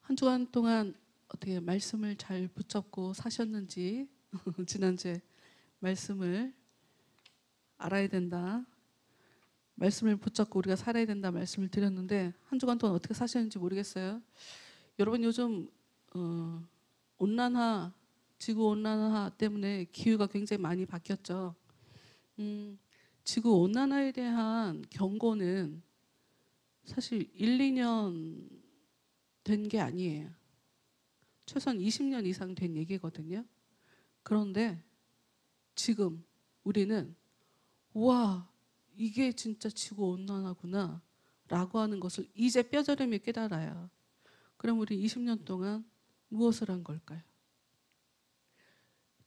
한 주간 동안 어떻게 말씀을 잘 붙잡고 사셨는지 지난주에 말씀을 알아야 된다. 말씀을 붙잡고 우리가 살아야 된다 말씀을 드렸는데 한 주간 동안 어떻게 사셨는지 모르겠어요. 여러분 요즘 온난화, 지구 온난화 때문에 기후가 굉장히 많이 바뀌었죠. 지구 온난화에 대한 경고는 사실 1, 2년 된 게 아니에요. 최소한 20년 이상 된 얘기거든요. 그런데 지금 우리는 와, 이게 진짜 지구 온난화구나 라고 하는 것을 이제 뼈저리게 깨달아요. 그럼 우리 20년 동안 무엇을 한 걸까요?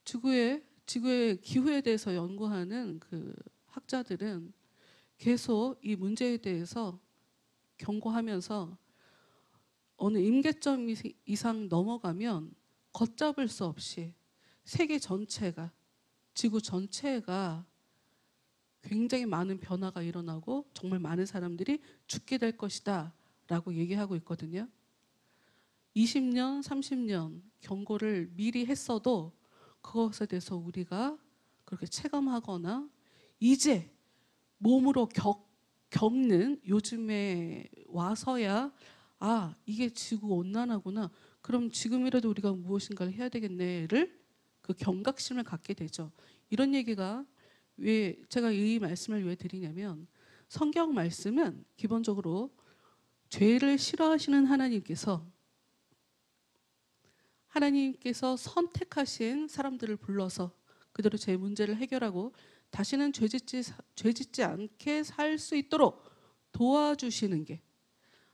지구의 기후에 대해서 연구하는 그 학자들은 계속 이 문제에 대해서 경고하면서 어느 임계점 이상 넘어가면 걷잡을 수 없이 세계 전체가, 지구 전체가 굉장히 많은 변화가 일어나고 정말 많은 사람들이 죽게 될 것이다 라고 얘기하고 있거든요. 20년, 30년 경고를 미리 했어도 그것에 대해서 우리가 그렇게 체감하거나 이제 몸으로 겪는 요즘에 와서야 아, 이게 지구 온난화구나. 그럼 지금이라도 우리가 무엇인가를 해야 되겠네를 그 경각심을 갖게 되죠. 이런 얘기가 왜 제가 이 말씀을 왜 드리냐면 성경 말씀은 기본적으로 죄를 싫어하시는 하나님께서 선택하신 사람들을 불러서 그대로 제 문제를 해결하고 다시는 죄짓지 않게 살 수 있도록 도와주시는 게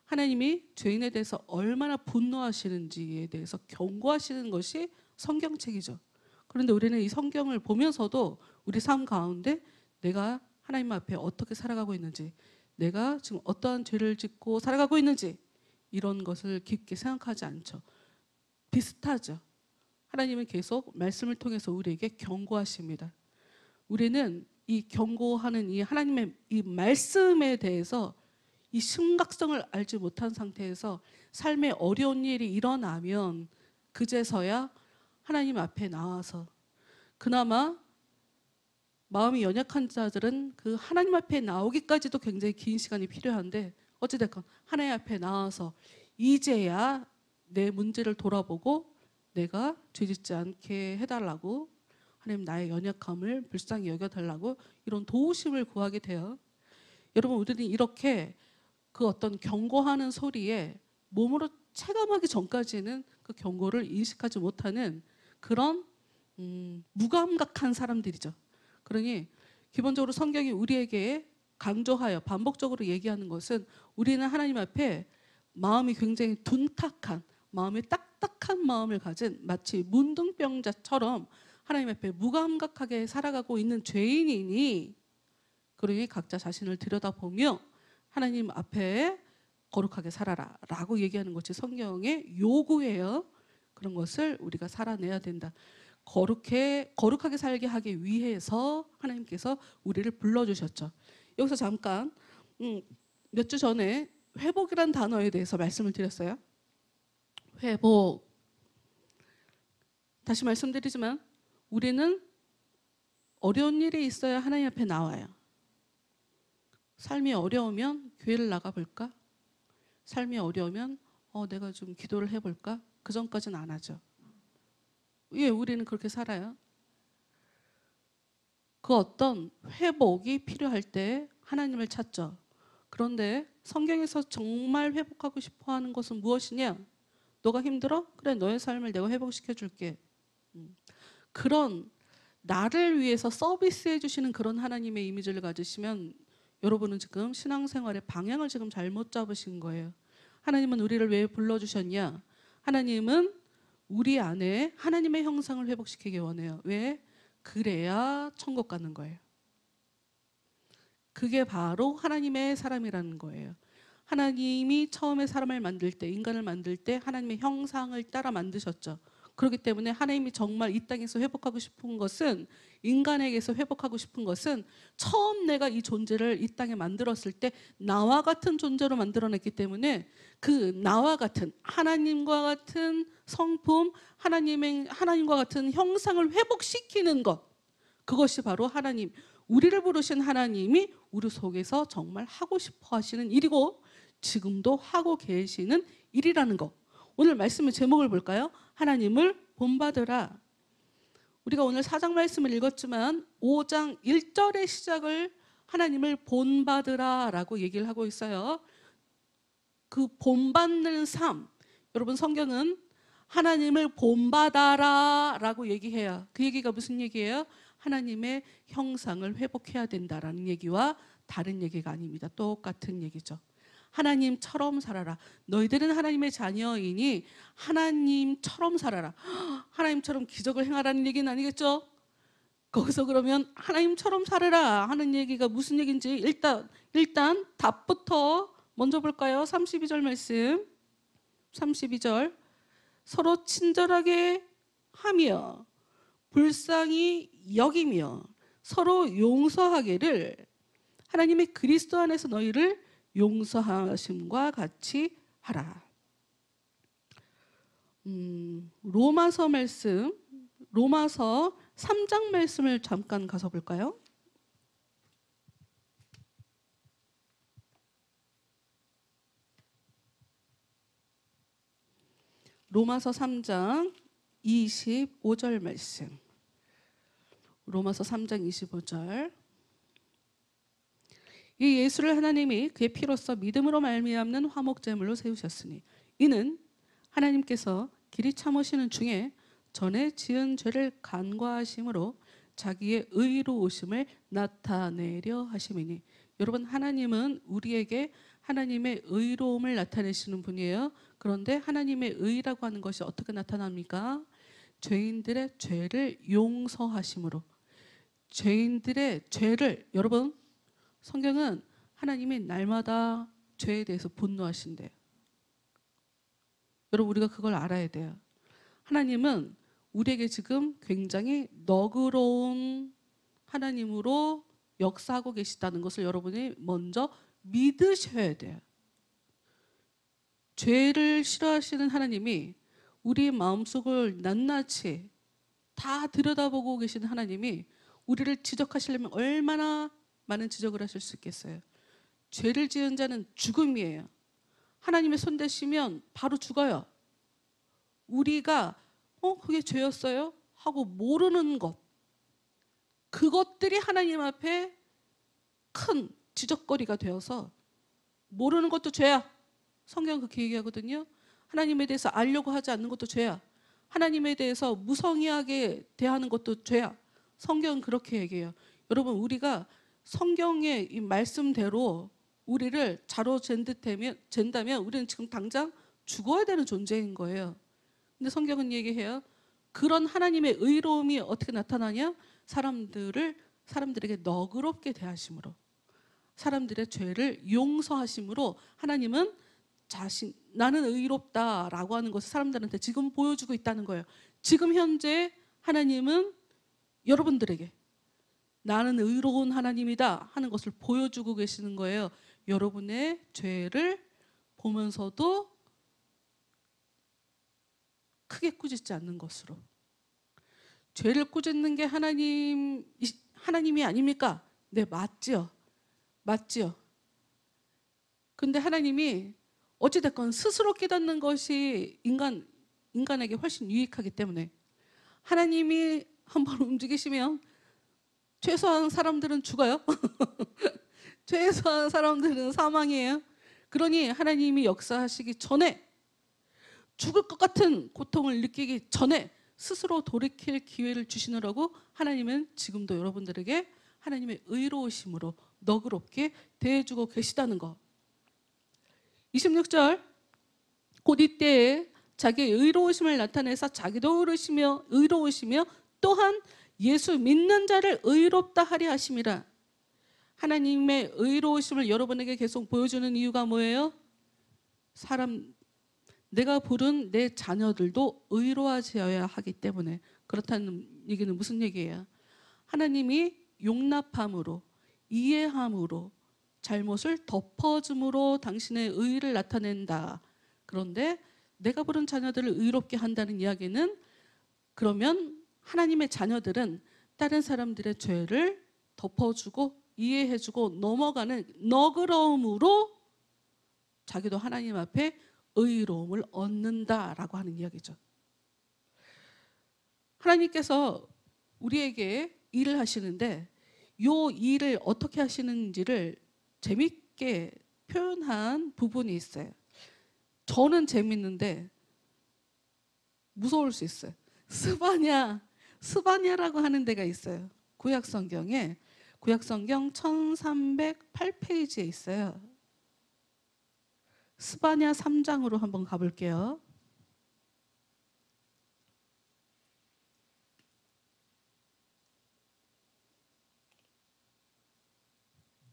하나님이 죄인에 대해서 얼마나 분노하시는지에 대해서 경고하시는 것이 성경책이죠. 그런데 우리는 이 성경을 보면서도 우리 삶 가운데 내가 하나님 앞에 어떻게 살아가고 있는지, 내가 지금 어떠한 죄를 짓고 살아가고 있는지 이런 것을 깊게 생각하지 않죠. 비슷하죠. 하나님은 계속 말씀을 통해서 우리에게 경고하십니다. 우리는 이 경고하는 이 하나님의 이 말씀에 대해서 이 심각성을 알지 못한 상태에서 삶에 어려운 일이 일어나면 그제서야 하나님 앞에 나와서 그나마 마음이 연약한 자들은 그 하나님 앞에 나오기까지도 굉장히 긴 시간이 필요한데 어찌됐건 하나님 앞에 나와서 이제야 내 문제를 돌아보고 내가 죄짓지 않게 해달라고 하나님 나의 연약함을 불쌍히 여겨달라고 이런 도우심을 구하게 돼요. 여러분 우리는 이렇게 그 어떤 경고하는 소리에 몸으로 체감하기 전까지는 그 경고를 인식하지 못하는 그런 무감각한 사람들이죠. 그러니 기본적으로 성경이 우리에게 강조하여 반복적으로 얘기하는 것은 우리는 하나님 앞에 마음이 굉장히 둔탁한, 마음이 딱딱한 마음을 가진 마치 문둥병자처럼 하나님 앞에 무감각하게 살아가고 있는 죄인이니 그러니 각자 자신을 들여다보며 하나님 앞에 거룩하게 살아라 라고 얘기하는 것이 성경의 요구예요. 그런 것을 우리가 살아내야 된다. 거룩하게 살게 하기 위해서 하나님께서 우리를 불러주셨죠. 여기서 잠깐 몇 주 전에 회복이란 단어에 대해서 말씀을 드렸어요. 회복. 다시 말씀드리지만 우리는 어려운 일이 있어야 하나님 앞에 나와요. 삶이 어려우면 교회를 나가볼까? 삶이 어려우면 내가 좀 기도를 해볼까? 그 전까지는 안 하죠. 왜 우리는 그렇게 살아요? 그 어떤 회복이 필요할 때 하나님을 찾죠. 그런데 성경에서 정말 회복하고 싶어 하는 것은 무엇이냐? 너가 힘들어? 그래, 너의 삶을 내가 회복시켜 줄게. 그런 나를 위해서 서비스해 주시는 그런 하나님의 이미지를 가지시면 여러분은 지금 신앙생활의 방향을 지금 잘못 잡으신 거예요. 하나님은 우리를 왜 불러주셨냐? 하나님은 우리 안에 하나님의 형상을 회복시키기 원해요. 왜? 그래야 천국 가는 거예요. 그게 바로 하나님의 사람이라는 거예요. 하나님이 처음에 사람을 만들 때, 인간을 만들 때 하나님의 형상을 따라 만드셨죠. 그렇기 때문에 하나님이 정말 이 땅에서 회복하고 싶은 것은, 인간에게서 회복하고 싶은 것은, 처음 내가 이 존재를 이 땅에 만들었을 때 나와 같은 존재로 만들어냈기 때문에 그 나와 같은, 하나님과 같은 성품, 하나님과 같은 형상을 회복시키는 것, 그것이 바로 하나님, 우리를 부르신 하나님이 우리 속에서 정말 하고 싶어 하시는 일이고 지금도 하고 계시는 일이라는 것. 오늘 말씀의 제목을 볼까요? 하나님을 본받으라. 우리가 오늘 4장 말씀을 읽었지만 5장 1절의 시작을 하나님을 본받으라 라고 얘기를 하고 있어요. 그 본받는 삶, 여러분 성경은 하나님을 본받아라 라고 얘기해요. 그 얘기가 무슨 얘기예요? 하나님의 형상을 회복해야 된다라는 얘기와 다른 얘기가 아닙니다. 똑같은 얘기죠. 하나님처럼 살아라. 너희들은 하나님의 자녀이니 하나님처럼 살아라. 하나님처럼 기적을 행하라는 얘기는 아니겠죠? 거기서 그러면 하나님처럼 살아라 하는 얘기가 무슨 얘기인지 일단 답부터 먼저 볼까요? 32절 말씀. 32절. 서로 친절하게 하며 불쌍히 여기며 서로 용서하기를 하나님의 그리스도 안에서 너희를 용서하심과 같이 하라. 로마서 말씀, 로마서 3장 말씀을 잠깐 가서 볼까요? 로마서 3장 25절 말씀. 로마서 3장 25절. 이 예수를 하나님이 그의 피로써 믿음으로 말미암는 화목제물로 세우셨으니 이는 하나님께서 길이 참으시는 중에 전에 지은 죄를 간과하심으로 자기의 의로우심을 나타내려 하심이니. 여러분, 하나님은 우리에게 하나님의 의로움을 나타내시는 분이에요. 그런데 하나님의 의라고 하는 것이 어떻게 나타납니까? 죄인들의 죄를 용서하심으로. 죄인들의 죄를, 여러분 성경은 하나님이 날마다 죄에 대해서 분노하신대요. 여러분, 우리가 그걸 알아야 돼요. 하나님은 우리에게 지금 굉장히 너그러운 하나님으로 역사하고 계시다는 것을 여러분이 먼저 믿으셔야 돼요. 죄를 싫어하시는 하나님이 우리 마음속을 낱낱이 다 들여다보고 계시는 하나님이 우리를 지적하시려면 얼마나 많은 지적을 하실 수 있겠어요. 죄를 지은 자는 죽음이에요. 하나님의 손 대시면 바로 죽어요. 우리가 그게 죄였어요? 하고 모르는 것, 그것들이 하나님 앞에 큰 지적거리가 되어서 모르는 것도 죄야. 성경은 그렇게 얘기하거든요. 하나님에 대해서 알려고 하지 않는 것도 죄야. 하나님에 대해서 무성의하게 대하는 것도 죄야. 성경은 그렇게 얘기해요. 여러분, 우리가 성경의 이 말씀대로 우리를 자로 잰다면 우리는 지금 당장 죽어야 되는 존재인 거예요. 근데 성경은 얘기해요. 그런 하나님의 의로움이 어떻게 나타나냐? 사람들에게 너그럽게 대하심으로, 사람들의 죄를 용서하심으로 하나님은 나는 의롭다라고 하는 것을 사람들한테 지금 보여주고 있다는 거예요. 지금 현재 하나님은 여러분들에게 나는 의로운 하나님이다 하는 것을 보여주고 계시는 거예요. 여러분의 죄를 보면서도 크게 꾸짖지 않는 것으로. 죄를 꾸짖는 게 하나님이 아닙니까? 네, 맞지요. 근데 하나님이 어찌됐건 스스로 깨닫는 것이 인간에게 훨씬 유익하기 때문에 하나님이 한번 움직이시면 최소한 사람들은 죽어요. 최소한 사람들은 사망이에요. 그러니 하나님이 역사하시기 전에, 죽을 것 같은 고통을 느끼기 전에 스스로 돌이킬 기회를 주시느라고 하나님은 지금도 여러분들에게 하나님의 의로우심으로 너그럽게 대해주고 계시다는 것. 26절. 곧 이때에 자기의 의로우심을 나타내서 자기도 의로우시며 또한 예수 믿는 자를 의롭다 하리 하심이라. 하나님의 의로우심을 여러분에게 계속 보여주는 이유가 뭐예요? 내가 부른 내 자녀들도 의로워져야 하기 때문에. 그렇다는 얘기는 무슨 얘기예요? 하나님이 용납함으로, 이해함으로, 잘못을 덮어줌으로 당신의 의를 나타낸다. 그런데 내가 부른 자녀들을 의롭게 한다는 이야기는, 그러면 하나님의 자녀들은 다른 사람들의 죄를 덮어주고 이해해주고 넘어가는 너그러움으로 자기도 하나님 앞에 의로움을 얻는다라고 하는 이야기죠. 하나님께서 우리에게 일을 하시는데 이 일을 어떻게 하시는지를 재밌게 표현한 부분이 있어요. 저는 재밌는데 무서울 수 있어요. 스바냐라고 하는 데가 있어요. 구약성경에, 구약성경 1308페이지에 있어요. 스바냐 3장으로 한번 가볼게요.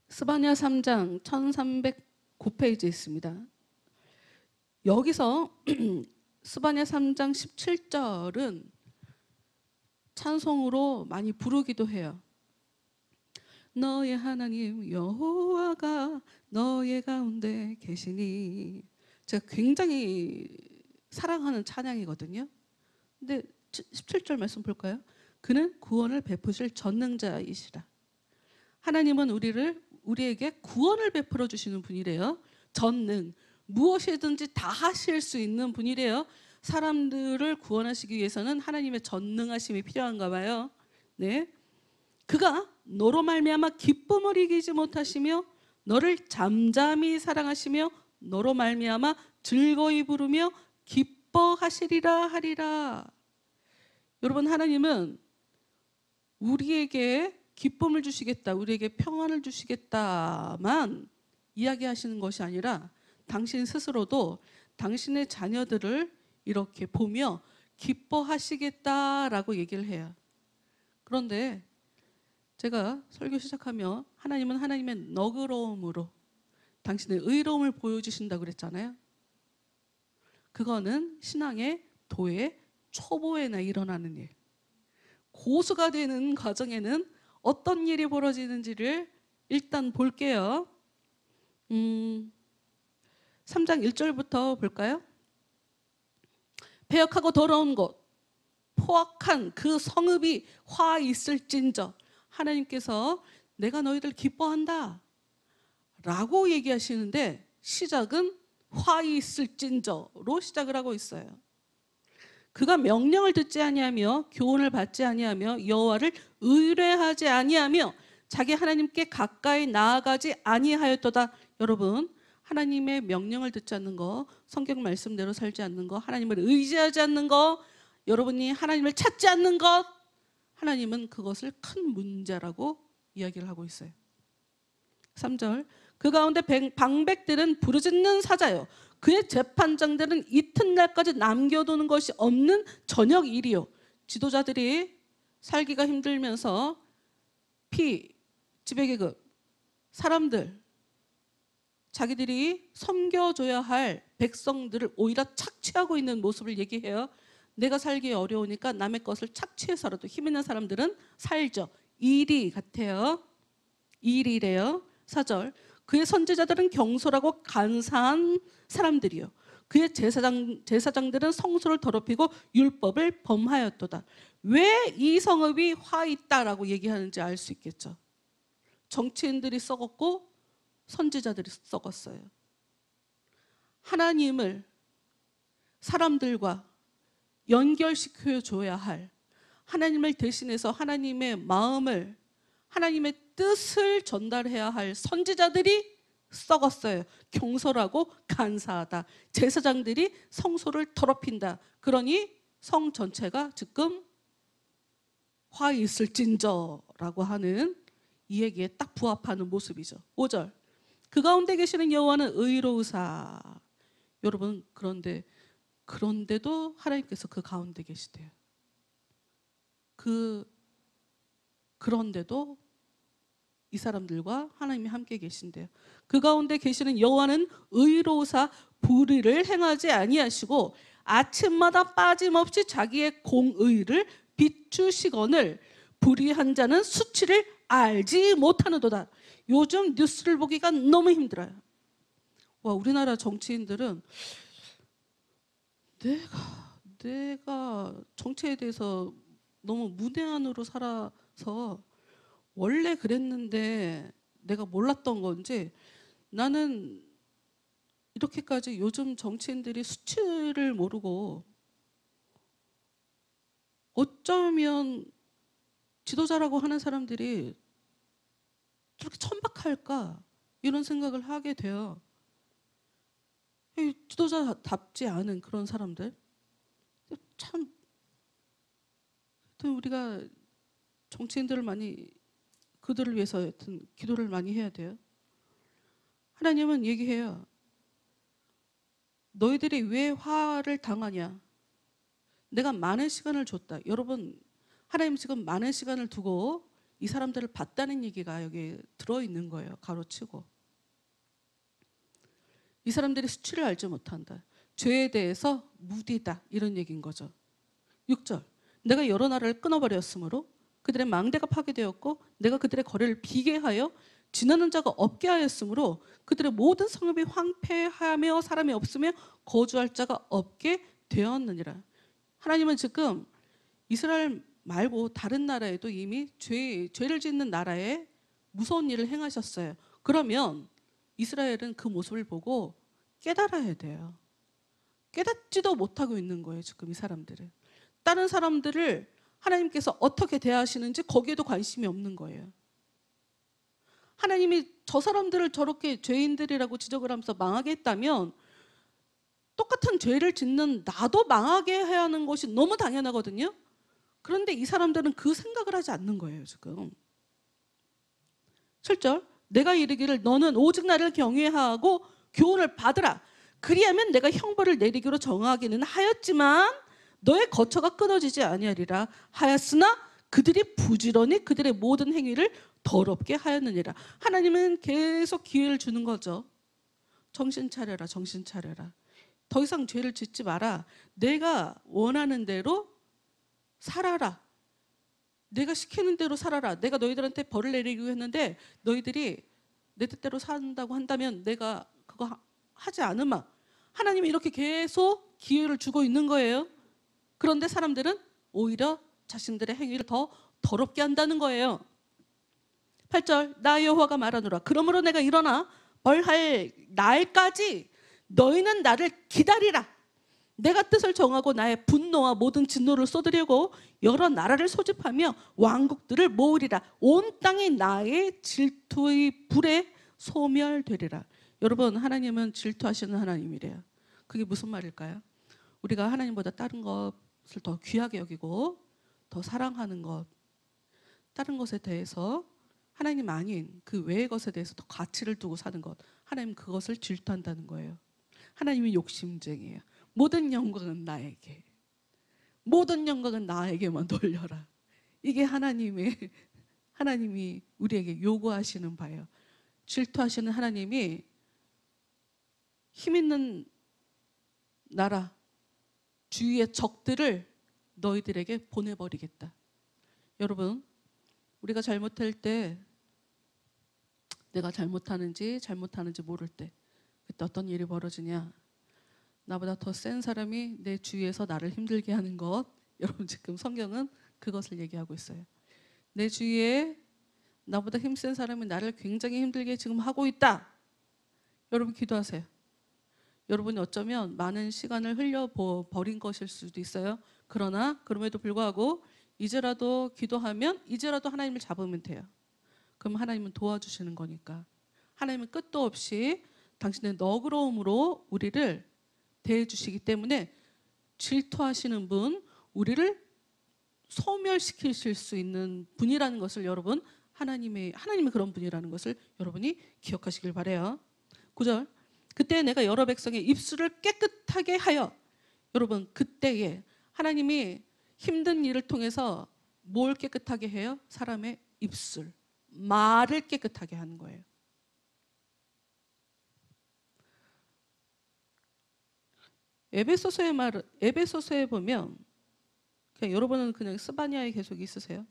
스바냐 3장 1309페이지에 있습니다. 여기서 스바냐 3장 17절은 찬송으로 많이 부르기도 해요. 너의 하나님 여호와가 너의 가운데 계시니. 제가 굉장히 사랑하는 찬양이거든요. 근데 17절 말씀 볼까요? 그는 구원을 베푸실 전능자이시라. 하나님은 우리에게 구원을 베풀어 주시는 분이래요. 전능, 무엇이든지 다 하실 수 있는 분이래요. 사람들을 구원하시기 위해서는 하나님의 전능하심이 필요한가 봐요. 네, 그가 너로 말미암아 기쁨을 이기지 못하시며 너를 잠잠히 사랑하시며 너로 말미암아 즐거이 부르며 기뻐하시리라 하리라. 여러분, 하나님은 우리에게 기쁨을 주시겠다, 우리에게 평안을 주시겠다만 이야기하시는 것이 아니라 당신 스스로도 당신의 자녀들을 이렇게 보며 기뻐하시겠다라고 얘기를 해요. 그런데 제가 설교 시작하며 하나님은 하나님의 너그러움으로 당신의 의로움을 보여주신다고 그랬잖아요. 그거는 신앙의 도의 초보에나 일어나는 일. 고수가 되는 과정에는 어떤 일이 벌어지는지를 일단 볼게요. 3장 1절부터 볼까요? 배역하고 더러운 곳, 포악한 그 성읍이 화 있을진저. 하나님께서 내가 너희들 기뻐한다 라고 얘기하시는데 시작은 화 있을진저로 시작을 하고 있어요. 그가 명령을 듣지 아니하며 교훈을 받지 아니하며 여호와를 의뢰하지 아니하며 자기 하나님께 가까이 나아가지 아니하였도다. 여러분, 하나님의 명령을 듣지 않는 거, 성경 말씀대로 살지 않는 거, 하나님을 의지하지 않는 거, 여러분이 하나님을 찾지 않는 것, 하나님은 그것을 큰 문제라고 이야기를 하고 있어요. 3절, 그 가운데 방백들은 부르짖는 사자요 그의 재판장들은 이튿날까지 남겨두는 것이 없는 저녁 일이요. 지도자들이 살기가 힘들면서 지배계급, 사람들, 자기들이 섬겨줘야 할 백성들을 오히려 착취하고 있는 모습을 얘기해요. 내가 살기 어려우니까 남의 것을 착취해서라도 힘 있는 사람들은 살죠. 일이 같아요. 일이래요. 4절, 그의 선지자들은 경솔하고 간사한 사람들이요 그의 제사장들은 성소를 더럽히고 율법을 범하였도다. 왜 이 성읍이 화 있다라고 얘기하는지 알 수 있겠죠. 정치인들이 썩었고 선지자들이 썩었어요. 하나님을 사람들과 연결시켜줘야 할, 하나님을 대신해서 하나님의 마음을, 하나님의 뜻을 전달해야 할 선지자들이 썩었어요. 경솔하고 간사하다. 제사장들이 성소를 더럽힌다. 그러니 성 전체가 지금 화 있을진저라고 하는 이 얘기에 딱 부합하는 모습이죠. 5절, 그 가운데 계시는 여호와는 의로우사. 여러분, 그런데도 하나님께서 그 가운데 계시대요. 그런데도 이 사람들과 하나님이 함께 계신대요. 그 가운데 계시는 여호와는 의로우사 불의를 행하지 아니하시고 아침마다 빠짐없이 자기의 공의를 비추시거늘 불의한 자는 수치를 알지 못하는도다. 요즘 뉴스를 보기가 너무 힘들어요. 와, 우리나라 정치인들은 내가 정치에 대해서 너무 문외한으로 살아서 원래 그랬는데 내가 몰랐던 건지, 나는 이렇게까지 요즘 정치인들이 수치를 모르고 어쩌면 지도자라고 하는 사람들이 저렇게 천박할까 이런 생각을 하게 돼요. 지도자답지 않은 그런 사람들, 참 우리가 정치인들을 많이, 그들을 위해서 하여튼 기도를 많이 해야 돼요. 하나님은 얘기해요. 너희들이 왜 화를 당하냐? 내가 많은 시간을 줬다. 여러분, 하나님 지금 많은 시간을 두고 이 사람들을 봤다는 얘기가 여기 들어있는 거예요. 가로치고. 이 사람들이 수치를 알지 못한다. 죄에 대해서 무디다. 이런 얘기인 거죠. 6절. 내가 여러 나라를 끊어버렸으므로 그들의 망대가 파괴되었고 내가 그들의 거래를 비게 하여 지나는 자가 없게 하였으므로 그들의 모든 성읍이 황폐하며 사람이 없으며 거주할 자가 없게 되었느니라. 하나님은 지금 이스라엘 말고 다른 나라에도 이미 죄를 짓는 나라에 무서운 일을 행하셨어요. 그러면 이스라엘은 그 모습을 보고 깨달아야 돼요. 깨닫지도 못하고 있는 거예요. 지금 이 사람들은. 다른 사람들을 하나님께서 어떻게 대하시는지 거기에도 관심이 없는 거예요. 하나님이 저 사람들을 저렇게 죄인들이라고 지적을 하면서 망하게 했다면 똑같은 죄를 짓는 나도 망하게 해야 하는 것이 너무 당연하거든요. 그런데 이 사람들은 그 생각을 하지 않는 거예요. 지금 7절. 내가 이르기를 너는 오직 나를 경외하고 교훈을 받으라. 그리하면 내가 형벌을 내리기로 정하기는 하였지만 너의 거처가 끊어지지 아니하리라 하였으나 그들이 부지런히 그들의 모든 행위를 더럽게 하였느니라. 하나님은 계속 기회를 주는 거죠. 정신 차려라, 정신 차려라. 더 이상 죄를 짓지 마라. 내가 원하는 대로 살아라. 내가 시키는 대로 살아라. 내가 너희들한테 벌을 내리기로 했는데 너희들이 내 뜻대로 산다고 한다면 내가 그거 하지 않으마. 하나님이 이렇게 계속 기회를 주고 있는 거예요. 그런데 사람들은 오히려 자신들의 행위를 더 더럽게 한다는 거예요. 8절. 나 여호와가 말하노라. 그러므로 내가 일어나 벌할 날까지 너희는 나를 기다리라. 내가 뜻을 정하고 나의 분노와 모든 진노를 쏟으려고 여러 나라를 소집하며 왕국들을 모으리라. 온 땅이 나의 질투의 불에 소멸되리라. 여러분, 하나님은 질투하시는 하나님이래요. 그게 무슨 말일까요? 우리가 하나님보다 다른 것을 더 귀하게 여기고 더 사랑하는 것, 다른 것에 대해서 하나님 아닌 그 외의 것에 대해서 더 가치를 두고 사는 것, 하나님 그것을 질투한다는 거예요. 하나님이 욕심쟁이에요. 모든 영광은 나에게, 모든 영광은 나에게만 돌려라. 이게 하나님이 우리에게 요구하시는 바예요. 질투하시는 하나님이 힘 있는 나라, 주위의 적들을 너희들에게 보내버리겠다. 여러분, 우리가 잘못할 때, 내가 잘못하는지 모를 때, 그때 어떤 일이 벌어지냐? 나보다 더 센 사람이 내 주위에서 나를 힘들게 하는 것. 여러분, 지금 성경은 그것을 얘기하고 있어요. 내 주위에 나보다 힘센 사람이 나를 굉장히 힘들게 지금 하고 있다. 여러분, 기도하세요. 여러분이 어쩌면 많은 시간을 흘려버린 것일 수도 있어요. 그러나 그럼에도 불구하고 이제라도 기도하면 이제라도 하나님을 잡으면 돼요. 그럼 하나님은 도와주시는 거니까. 하나님은 끝도 없이 당신의 너그러움으로 우리를 대해주시기 때문에 질투하시는 분, 우리를 소멸시키실 수 있는 분이라는 것을 여러분, 하나님이 그런 분이라는 것을 여러분이 기억하시길 바라요. 9절. 그때 내가 여러 백성의 입술을 깨끗하게 하여. 여러분, 그때에 하나님이 힘든 일을 통해서 뭘 깨끗하게 해요? 사람의 입술, 말을 깨끗하게 하는 거예요. 에베소서에 보면 그냥 여러분은 그냥 스바냐에 계속 있으세요.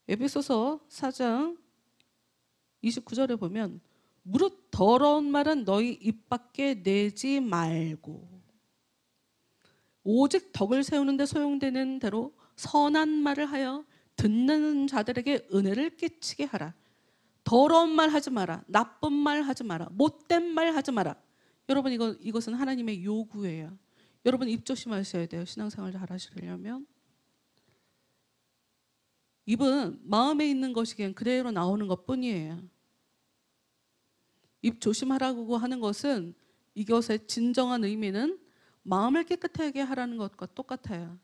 에베소서 4장 29절에 보면 무릇 더러운 말은 너희 입 밖에 내지 말고 오직 덕을 세우는 데 소용되는 대로 선한 말을 하여 듣는 자들에게 은혜를 끼치게 하라. 더러운 말 하지 마라. 나쁜 말 하지 마라. 못된 말 하지 마라. 여러분 이것은 하나님의 요구예요. 여러분 입 조심하셔야 돼요. 신앙생활 잘 하시려면. 입은 마음에 있는 것이 그냥 그대로 나오는 것뿐이에요. 입 조심하라고 하는 것은 이것의 진정한 의미는 마음을 깨끗하게 하라는 것과 똑같아요.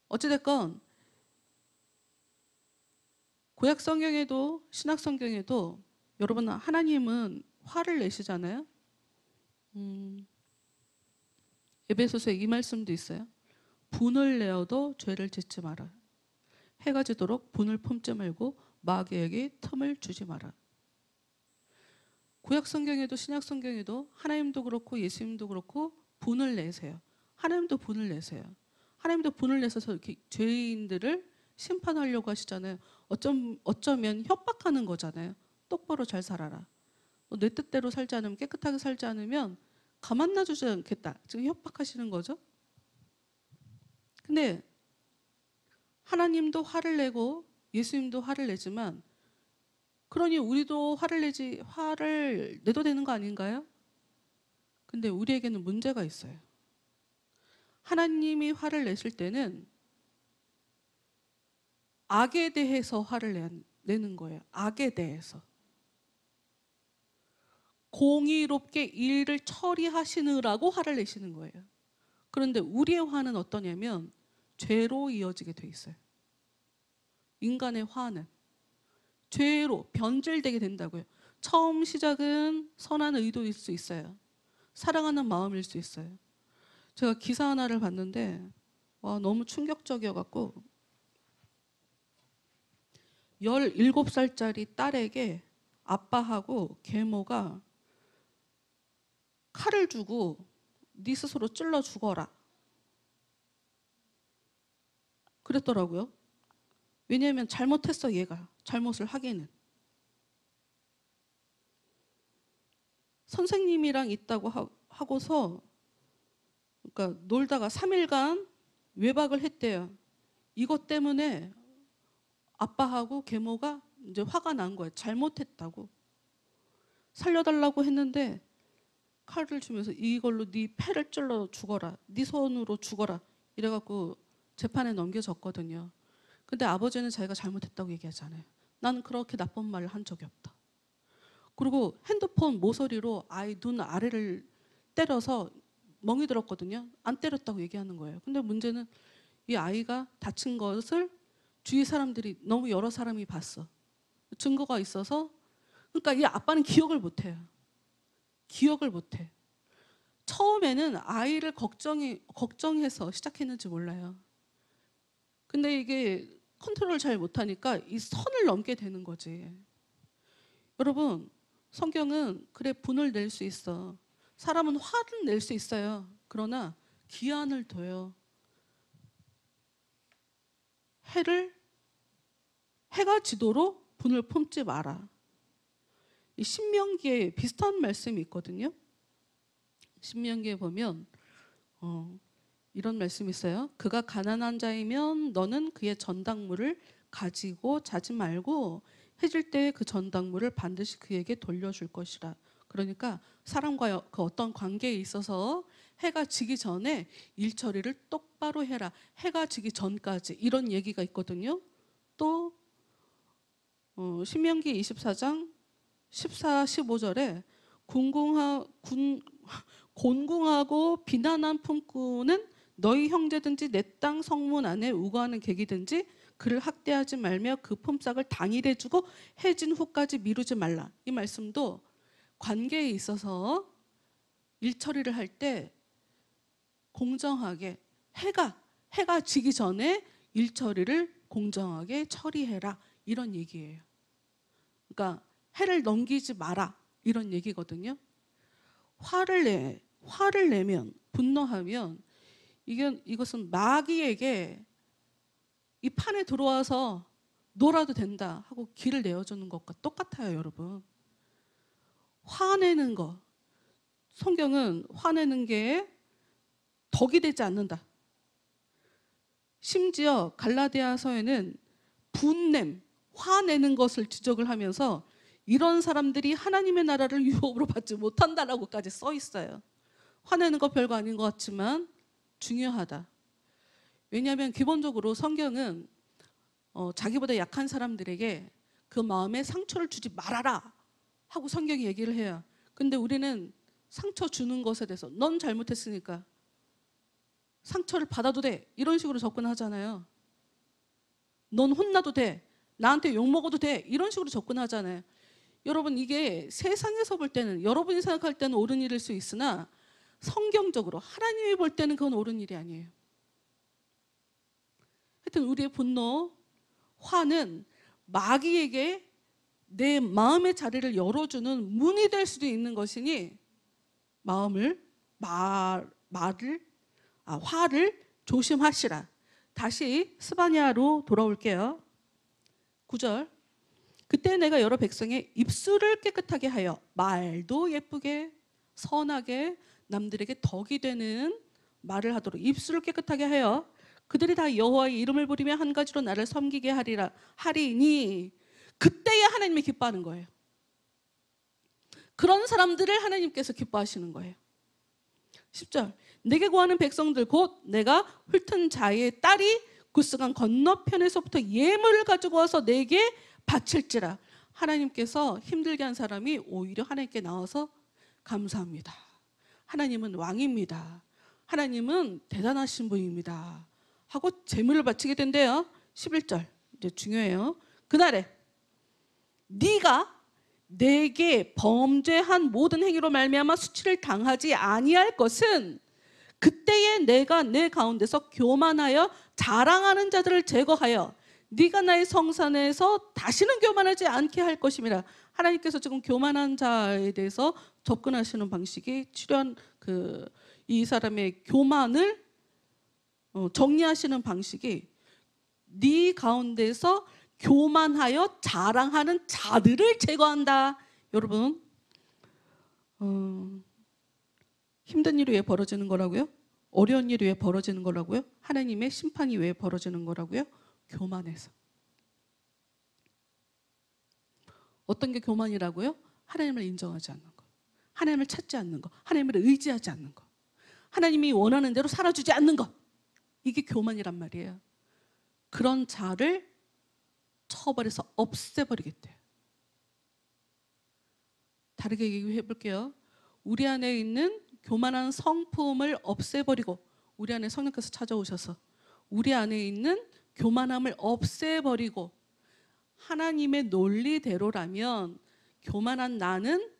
어찌됐건 구약 성경에도 신약 성경에도 여러분 하나님은 화를 내시잖아요. 에베소서에 이 말씀도 있어요. 분을 내어도 죄를 짓지 마라. 해가 지도록 분을 품지 말고 마귀에게 틈을 주지 마라. 구약 성경에도 신약 성경에도 하나님도 그렇고 예수님도 그렇고 분을 내세요. 하나님도 분을 내세요. 하나님도 분을 내셔서 이렇게 죄인들을 심판하려고 하시잖아요. 어쩌면 협박하는 거잖아요. 똑바로 잘 살아라. 내 뜻대로 살지 않으면, 깨끗하게 살지 않으면 가만 놔주지 않겠다. 지금 협박하시는 거죠. 근데 하나님도 화를 내고 예수님도 화를 내지만, 그러니 우리도 화를 내도 되는 거 아닌가요? 근데 우리에게는 문제가 있어요. 하나님이 화를 내실 때는 악에 대해서 화를 내는 거예요. 악에 대해서. 공의롭게 일을 처리하시느라고 화를 내시는 거예요. 그런데 우리의 화는 어떠냐면 죄로 이어지게 돼 있어요. 인간의 화는 죄로 변질되게 된다고요. 처음 시작은 선한 의도일 수 있어요. 사랑하는 마음일 수 있어요. 제가 기사 하나를 봤는데 너무 충격적이어갖고 17살짜리 딸에게 아빠하고 계모가 칼을 주고 네 스스로 찔러 죽어라 그랬더라고요. 왜냐하면 잘못했어. 얘가 잘못을 하기는. 선생님이랑 있다고 하고서 그러니까 놀다가 3일간 외박을 했대요. 이것 때문에 아빠하고 계모가 이제 화가 난 거예요. 잘못했다고. 살려달라고 했는데 칼을 주면서 이걸로 네 패를 찔러 죽어라. 네 손으로 죽어라. 이래갖고 재판에 넘겨졌거든요. 근데 아버지는 자기가 잘못했다고 얘기하잖아요. 나는 그렇게 나쁜 말을 한 적이 없다. 그리고 핸드폰 모서리로 아이 눈 아래를 때려서 멍이 들었거든요. 안 때렸다고 얘기하는 거예요. 근데 문제는 이 아이가 다친 것을 주위 사람들이 너무 여러 사람이 봤어. 증거가 있어서. 그러니까 이 아빠는 기억을 못해요. 기억을 못해. 처음에는 아이를 걱정해서 시작했는지 몰라요. 근데 이게 컨트롤을 잘 못하니까 이 선을 넘게 되는 거지. 여러분, 성경은 그래 분을 낼 수 있어. 사람은 화를 낼 수 있어요. 그러나 기한을 둬요. 해가 지도록 분을 품지 마라. 이 신명기에 비슷한 말씀이 있거든요. 신명기에 보면 이런 말씀이 있어요. 그가 가난한 자이면 너는 그의 전당물을 가지고 자지 말고 해질 때에 그 전당물을 반드시 그에게 돌려줄 것이라. 그러니까 사람과 그 어떤 관계에 있어서 해가 지기 전에 일 처리를 똑바로 해라. 해가 지기 전까지 이런 얘기가 있거든요. 또 신명기 24장 14, 15절에 곤궁하고 비난한 품꾼은 너희 형제든지 내 땅 성문 안에 우거하는 객이든지 그를 학대하지 말며 그 품삯을 당일에 주고 해진 후까지 미루지 말라. 이 말씀도 관계에 있어서 일 처리를 할 때 공정하게 해가 지기 전에 일 처리를 공정하게 처리해라. 이런 얘기예요. 그러니까 해를 넘기지 마라. 이런 얘기거든요. 화를 내면, 분노하면 이것은 마귀에게 이 판에 들어와서 놀아도 된다 하고 길을 내어주는 것과 똑같아요, 여러분. 화내는 거, 성경은 화내는 게 덕이 되지 않는다. 심지어 갈라디아서에는 분냄, 화내는 것을 지적을 하면서 이런 사람들이 하나님의 나라를 유업으로 받지 못한다라고까지 써 있어요. 화내는 거 별거 아닌 것 같지만 중요하다. 왜냐하면 기본적으로 성경은 자기보다 약한 사람들에게 그 마음에 상처를 주지 말아라 하고 성경이 얘기를 해요. 근데 우리는 상처 주는 것에 대해서 넌 잘못했으니까 상처를 받아도 돼, 이런 식으로 접근하잖아요. 넌 혼나도 돼, 나한테 욕먹어도 돼, 이런 식으로 접근하잖아요. 여러분, 이게 세상에서 볼 때는, 여러분이 생각할 때는 옳은 일일 수 있으나 성경적으로 하나님이 볼 때는 그건 옳은 일이 아니에요. 하여튼 우리의 분노, 화는 마귀에게 내 마음의 자리를 열어주는 문이 될 수도 있는 것이니 화를 조심하시라. 다시 스바냐로 돌아올게요. 9절. 그때 내가 여러 백성의 입술을 깨끗하게 하여 말도 예쁘게 선하게 남들에게 덕이 되는 말을 하도록 입술을 깨끗하게 하여 그들이 다 여호와의 이름을 부리며 한 가지로 나를 섬기게 하리니 그때야 하나님이 기뻐하는 거예요. 그런 사람들을 하나님께서 기뻐하시는 거예요. 10절. 내게 구하는 백성들 곧 내가 훑은 자의 딸이 구스강 건너편에서부터 예물을 가지고 와서 내게 바칠지라. 하나님께서 힘들게 한 사람이 오히려 하나님께 나와서 감사합니다. 하나님은 왕입니다. 하나님은 대단하신 분입니다. 하고 제물을 바치게 된대요. 11절. 이제 중요해요. 그날에 네가 내게 범죄한 모든 행위로 말미암아 수치를 당하지 아니할 것은 그때에 내가 내 가운데서 교만하여 자랑하는 자들을 제거하여 네가 나의 성산에서 다시는 교만하지 않게 할 것임이라. 하나님께서 지금 교만한 자에 대해서 접근하시는 방식이 이 사람의 교만을 정리하시는 방식이 네 가운데서 교만하여 자랑하는 자들을 제거한다. 여러분, 힘든 일이 왜 벌어지는 거라고요? 어려운 일이 왜 벌어지는 거라고요? 하나님의 심판이 왜 벌어지는 거라고요? 교만해서. 어떤 게 교만이라고요? 하나님을 인정하지 않는 거, 하나님을 찾지 않는 거, 하나님을 의지하지 않는 거, 하나님이 원하는 대로 살아주지 않는 것, 이게 교만이란 말이에요. 그런 자를 쳐버려서 없애버리겠대요. 다르게 얘기해 볼게요. 우리 안에 있는 교만한 성품을 없애버리고, 우리 안에 성령께서 찾아오셔서 우리 안에 있는 교만함을 없애버리고, 하나님의 논리대로라면 교만한 나는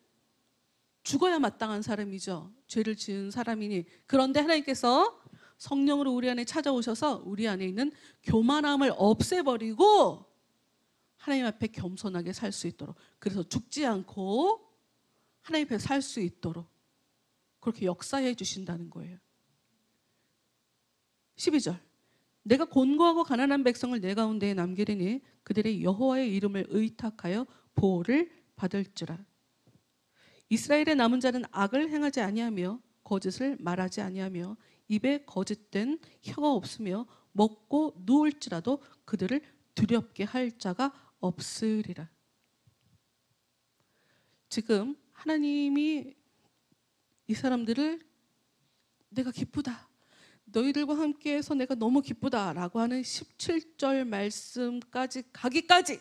죽어야 마땅한 사람이죠. 죄를 지은 사람이니. 그런데 하나님께서 성령으로 우리 안에 찾아오셔서 우리 안에 있는 교만함을 없애버리고 하나님 앞에 겸손하게 살 수 있도록, 그래서 죽지 않고 하나님 앞에 살 수 있도록 그렇게 역사해 주신다는 거예요. 12절. 내가 곤고하고 가난한 백성을 내 가운데에 남기리니 그들의 여호와의 이름을 의탁하여 보호를 받을지라. 이스라엘의 남은 자는 악을 행하지 아니하며 거짓을 말하지 아니하며 입에 거짓된 혀가 없으며 먹고 누울지라도 그들을 두렵게 할 자가 없으리라. 지금 하나님이 이 사람들을 내가 기쁘다, 너희들과 함께해서 내가 너무 기쁘다 라고 하는 17절 말씀까지 가기까지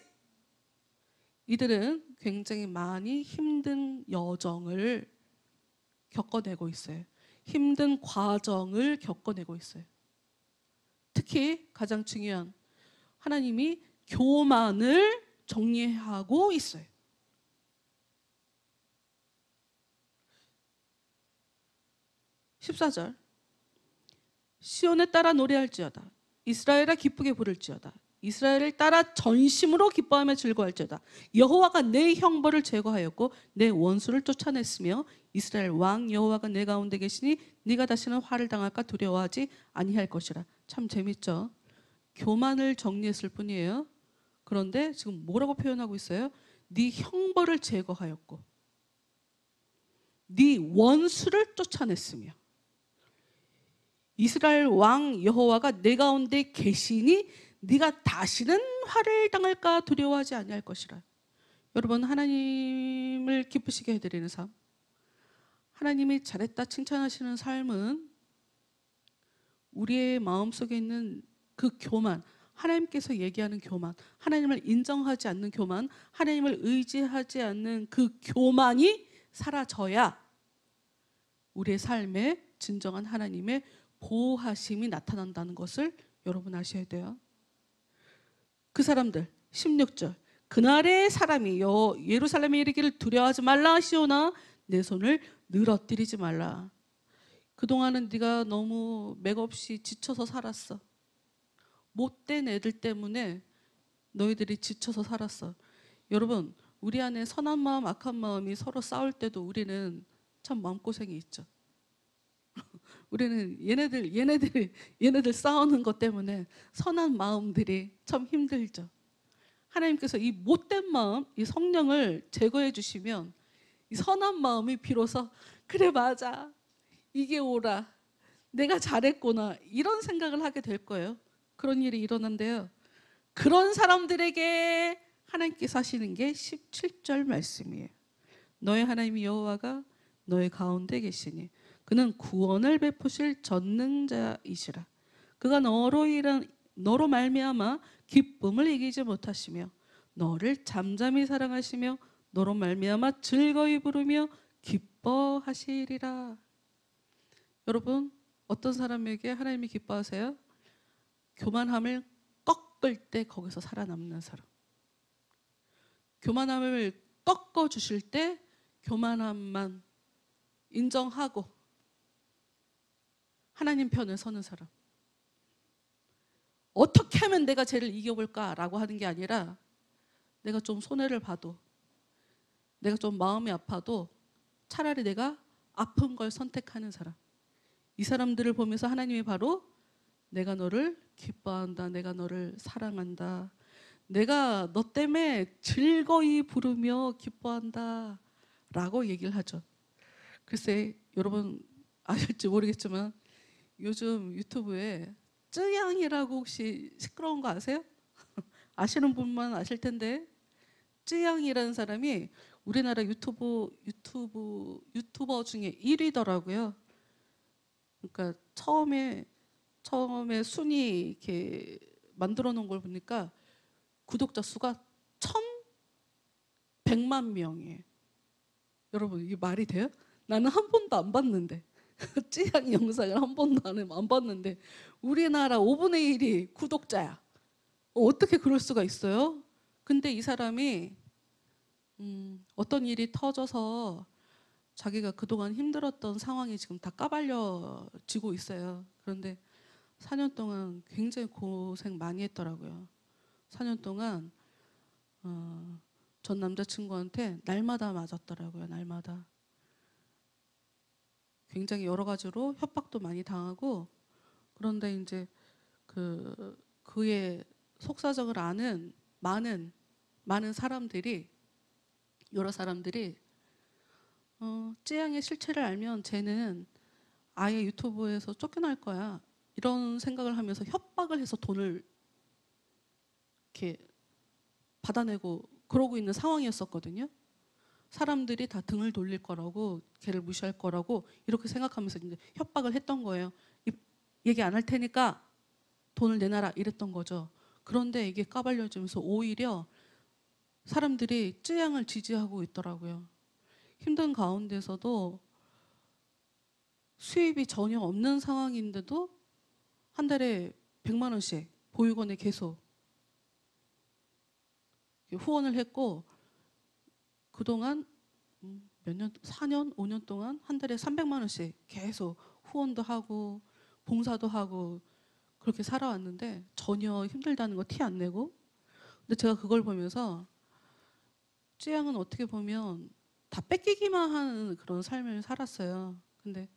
이들은 굉장히 많이 힘든 여정을 겪어내고 있어요. 힘든 과정을 겪어내고 있어요. 특히 가장 중요한, 하나님이 교만을 정리하고 있어요. 14절. 시온에 따라 노래할지어다. 이스라엘아 기쁘게 부를지어다. 이스라엘을 따라 전심으로 기뻐하며 즐거워할지어다. 여호와가 내 형벌을 제거하였고 내 원수를 쫓아냈으며 이스라엘 왕 여호와가 내 가운데 계시니 네가 다시는 화를 당할까 두려워하지 아니할 것이라. 참 재밌죠? 교만을 정리했을 뿐이에요. 그런데 지금 뭐라고 표현하고 있어요? 네 형벌을 제거하였고 네 원수를 쫓아냈으며 이스라엘 왕 여호와가 내 가운데 계시니 네가 다시는 화를 당할까 두려워하지 아니할 것이라. 여러분, 하나님을 기쁘시게 해드리는 삶, 하나님이 잘했다 칭찬하시는 삶은 우리의 마음속에 있는 그 교만, 하나님께서 얘기하는 교만, 하나님을 인정하지 않는 교만, 하나님을 의지하지 않는 그 교만이 사라져야 우리의 삶에 진정한 하나님의 보호하심이 나타난다는 것을 여러분 아셔야 돼요. 그 사람들 16절 그날의 사람이 예루살렘에 이르기를 두려워하지 말라 시온아 내 손을 늘어뜨리지 말라. 그동안은 네가 너무 맥없이 지쳐서 살았어. 못된 애들 때문에 너희들이 지쳐서 살았어. 여러분, 우리 안에 선한 마음 악한 마음이 서로 싸울 때도 우리는 참 마음고생이 있죠. 우리는 얘네들 싸우는 것 때문에 선한 마음들이 참 힘들죠. 하나님께서 이 못된 마음, 이 성령을 제거해 주시면 이 선한 마음이 비로소 그래 맞아, 이게 옳아, 내가 잘했구나 이런 생각을 하게 될 거예요. 그런 일이 일어난대요. 그런 사람들에게 하나님께서 하시는 게 17절 말씀이에요. 너의 하나님 여호와가 너의 가운데 계시니 그는 구원을 베푸실 전능자이시라. 그가 너로 말미암아 기쁨을 이기지 못하시며 너를 잠잠히 사랑하시며 너로 말미암아 즐거이 부르며 기뻐하시리라. 여러분, 어떤 사람에게 하나님이 기뻐하세요? 교만함을 꺾을 때 거기서 살아남는 사람. 교만함을 꺾어 주실 때 교만함만 인정하고 하나님 편에 서는 사람. 어떻게 하면 내가 쟤를 이겨볼까라고 하는 게 아니라 내가 좀 손해를 봐도 내가 좀 마음이 아파도 차라리 내가 아픈 걸 선택하는 사람. 이 사람들을 보면서 하나님이 바로 내가 너를 기뻐한다, 내가 너를 사랑한다, 내가 너 때문에 즐거이 부르며 기뻐한다 라고 얘기를 하죠. 글쎄 여러분 아실지 모르겠지만 요즘 유튜브에 쯔양이라고 혹시 시끄러운 거 아세요? 아시는 분만 아실 텐데 쯔양이라는 사람이 우리나라 유튜버 중에 1위더라고요. 그러니까 처음에 순위 이렇게 만들어 놓은 걸 보니까 구독자 수가 1,100만 명이에요. 여러분 이게 말이 돼요? 나는 한 번도 안 봤는데 찌양 영상을 한 번도 안 봤는데 우리나라 5분의 1이 구독자야. 어떻게 그럴 수가 있어요? 근데 이 사람이 어떤 일이 터져서 자기가 그동안 힘들었던 상황이 지금 다 까발려지고 있어요. 그런데 4년 동안 굉장히 고생 많이 했더라고요. 4년 동안 전 남자친구한테 날마다 맞았더라고요. 날마다. 굉장히 여러 가지로 협박도 많이 당하고 그런데 이제 그의 속사정을 아는 많은 사람들이 여러 사람들이 쯔양의 실체를 알면 쟤는 아예 유튜브에서 쫓겨날 거야 이런 생각을 하면서 협박을 해서 돈을 이렇게 받아내고 그러고 있는 상황이었었거든요. 사람들이 다 등을 돌릴 거라고 걔를 무시할 거라고 이렇게 생각하면서 이제 협박을 했던 거예요. 얘기 안 할 테니까 돈을 내놔라 이랬던 거죠. 그런데 이게 까발려지면서 오히려 사람들이 쯔양을 지지하고 있더라고요. 힘든 가운데서도 수입이 전혀 없는 상황인데도 한 달에 100만 원씩 보육원에 계속 후원을 했고 그동안 몇 년, 4년, 5년 동안 한 달에 300만 원씩 계속 후원도 하고 봉사도 하고 그렇게 살아왔는데 전혀 힘들다는 거 티 안 내고. 근데 제가 그걸 보면서 쯔양은 어떻게 보면 다 뺏기기만 하는 그런 삶을 살았어요. 근데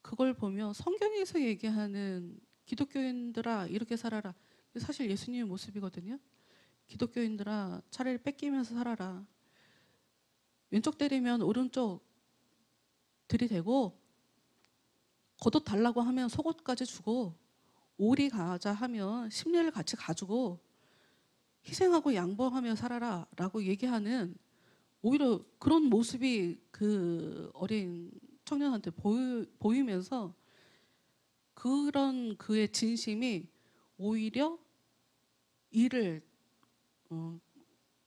그걸 보며 성경에서 얘기하는 기독교인들아 이렇게 살아라. 사실 예수님의 모습이거든요. 기독교인들아 차라리 뺏기면서 살아라. 왼쪽 때리면 오른쪽 들이대고, 겉옷 달라고 하면 속옷까지 주고, 오리 가자 하면 심리를 같이 가지고 희생하고 양보하며 살아라 라고 얘기하는, 오히려 그런 모습이 그 어린 청년한테 보이면서 그런 그의 진심이 오히려 이를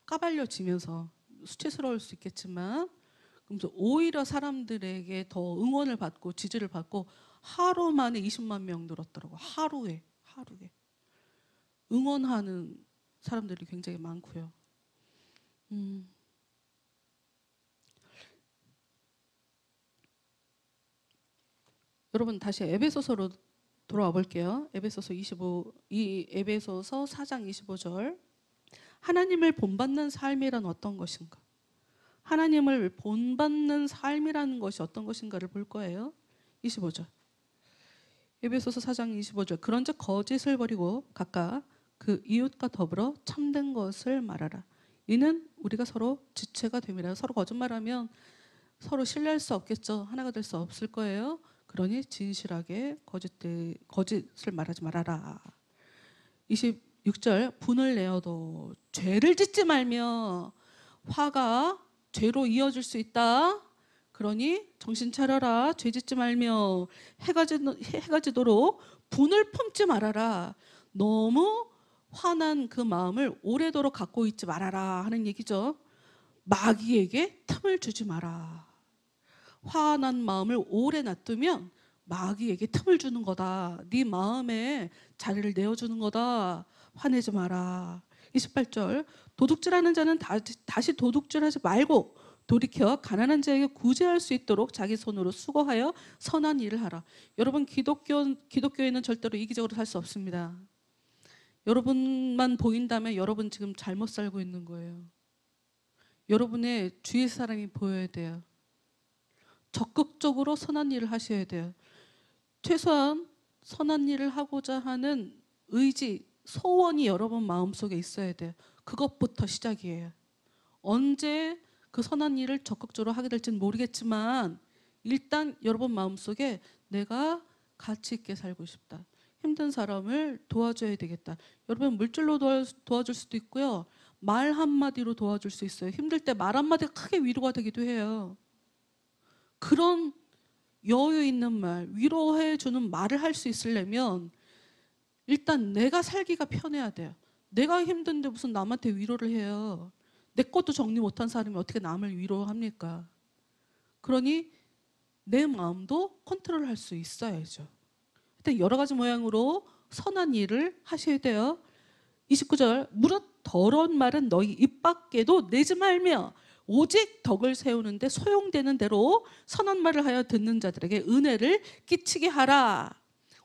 까발려지면서, 수치스러울 수 있겠지만 그러면서 오히려 사람들에게 더 응원을 받고 지지를 받고 하루 만에 20만 명 늘었더라고. 하루에 응원하는 사람들이 굉장히 많고요. 여러분 다시 에베소서로 돌아와 볼게요. 에베소서 4장 25절. 하나님을 본받는 삶이란 어떤 것인가? 하나님을 본받는 삶이라는 것이 어떤 것인가를 볼 거예요. 25절. 에베소서 4장 25절. 그런즉 거짓을 버리고 각각 그 이웃과 더불어 참된 것을 말하라. 이는 우리가 서로 지체가 됨이라. 서로 거짓말하면 서로 신뢰할 수 없겠죠. 하나가 될 수 없을 거예요. 그러니 진실하게 거짓을 말하지 말아라. 26절. 분을 내어도 죄를 짓지 말며. 화가 죄로 이어질 수 있다. 그러니 정신 차려라. 죄 짓지 말며 해가 지도록 분을 품지 말아라. 너무 화난 그 마음을 오래도록 갖고 있지 말아라 하는 얘기죠. 마귀에게 틈을 주지 마라. 화난 마음을 오래 놔두면 마귀에게 틈을 주는 거다. 네 마음에 자리를 내어주는 거다. 화내지 마라. 28절. 도둑질하는 자는 다시 도둑질하지 말고 돌이켜 가난한 자에게 구제할 수 있도록 자기 손으로 수고하여 선한 일을 하라. 여러분, 기독교인은 절대로 이기적으로 살 수 없습니다. 여러분만 보인다면 여러분 지금 잘못 살고 있는 거예요. 여러분의 주위 사람이 보여야 돼요. 적극적으로 선한 일을 하셔야 돼요. 최소한 선한 일을 하고자 하는 의지, 소원이 여러분 마음속에 있어야 돼요. 그것부터 시작이에요. 언제 그 선한 일을 적극적으로 하게 될지는 모르겠지만 일단 여러분 마음속에 내가 가치 있게 살고 싶다. 힘든 사람을 도와줘야 되겠다. 여러분 물질로 도와줄 수도 있고요. 말 한마디로 도와줄 수 있어요. 힘들 때 말 한마디가 크게 위로가 되기도 해요. 그런 여유 있는 말, 위로해 주는 말을 할 수 있으려면 일단 내가 살기가 편해야 돼요. 내가 힘든데 무슨 남한테 위로를 해요. 내 것도 정리 못한 사람이 어떻게 남을 위로합니까? 그러니 내 마음도 컨트롤할 수 있어야죠. 하여튼 여러 가지 모양으로 선한 일을 하셔야 돼요. 29절. 무릇 더러운 말은 너희 입 밖에도 내지 말며 오직 덕을 세우는데 소용되는 대로 선한 말을 하여 듣는 자들에게 은혜를 끼치게 하라.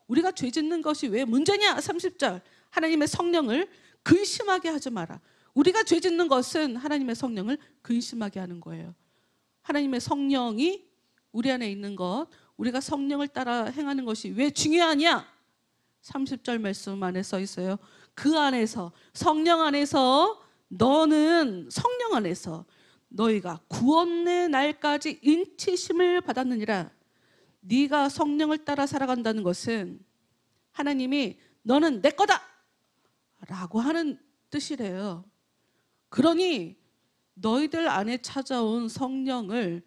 우리가 죄 짓는 것이 왜 문제냐? 30절. 하나님의 성령을 근심하게 하지 마라. 우리가 죄 짓는 것은 하나님의 성령을 근심하게 하는 거예요. 하나님의 성령이 우리 안에 있는 것, 우리가 성령을 따라 행하는 것이 왜 중요하냐? 30절 말씀 안에 써 있어요. 그 안에서, 성령 안에서, 너는 성령 안에서 너희가 구원의 날까지 인치심을 받았느니라. 네가 성령을 따라 살아간다는 것은 하나님이 너는 내 거다 라고 하는 뜻이래요. 그러니 너희들 안에 찾아온 성령을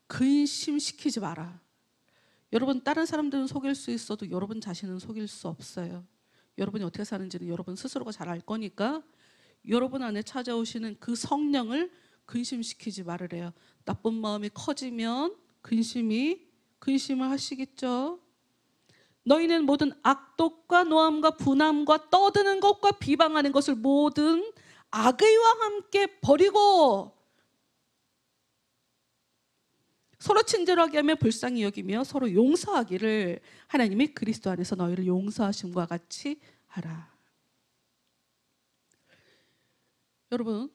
근심시키지 마라. 여러분, 다른 사람들은 속일 수 있어도 여러분 자신은 속일 수 없어요. 여러분이 어떻게 사는지는 여러분 스스로가 잘 알 거니까 여러분 안에 찾아오시는 그 성령을 근심시키지 말으래요. 나쁜 마음이 커지면 근심을 하시겠죠. 너희는 모든 악독과 노함과 분함과 떠드는 것과 비방하는 것을 모든 악의와 함께 버리고 서로 친절하게 하며 불쌍히 여기며 서로 용서하기를 하나님이 그리스도 안에서 너희를 용서하심과 같이 하라. 여러분,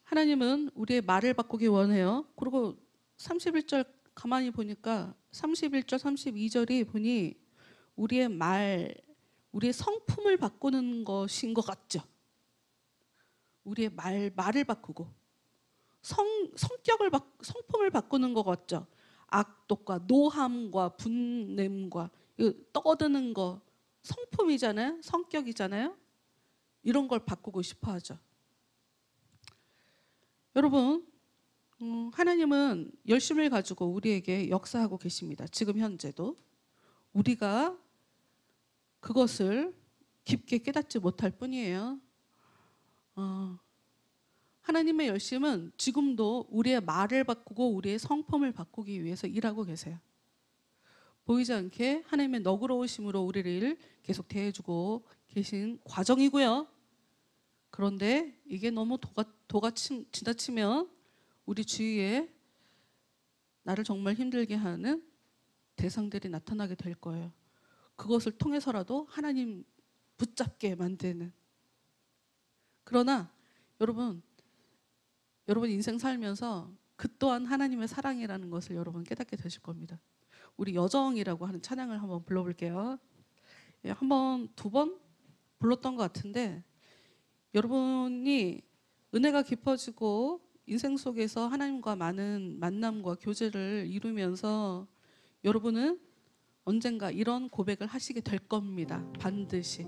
하나님은 우리의 말을 바꾸기 원해요. 그리고 31절 가만히 보니까 31절 32절이 보니 우리의 말, 우리의 성품을 바꾸는 것인 것 같죠. 우리의 말을 바꾸고 성품을 바꾸는 것 같죠. 악독과 노함과 분냄과 떠드는 거 성품이잖아요. 성격이잖아요. 이런 걸 바꾸고 싶어 하죠. 여러분, 하나님은 열심을 가지고 우리에게 역사하고 계십니다. 지금 현재도. 우리가 그것을 깊게 깨닫지 못할 뿐이에요. 하나님의 열심은 지금도 우리의 말을 바꾸고 우리의 성품을 바꾸기 위해서 일하고 계세요. 보이지 않게 하나님의 너그러우심으로 우리를 계속 대해주고 계신 과정이고요. 그런데 이게 너무 도가 지나치면 우리 주위에 나를 정말 힘들게 하는 대상들이 나타나게 될 거예요. 그것을 통해서라도 하나님 붙잡게 만드는. 그러나 여러분 인생 살면서 그 또한 하나님의 사랑이라는 것을 여러분 깨닫게 되실 겁니다. 우리 여정이라고 하는 찬양을 한번 불러볼게요. 한번 2번 불렀던 것 같은데, 여러분이 은혜가 깊어지고 인생 속에서 하나님과 많은 만남과 교제를 이루면서 여러분은 언젠가 이런 고백을 하시게 될 겁니다. 반드시.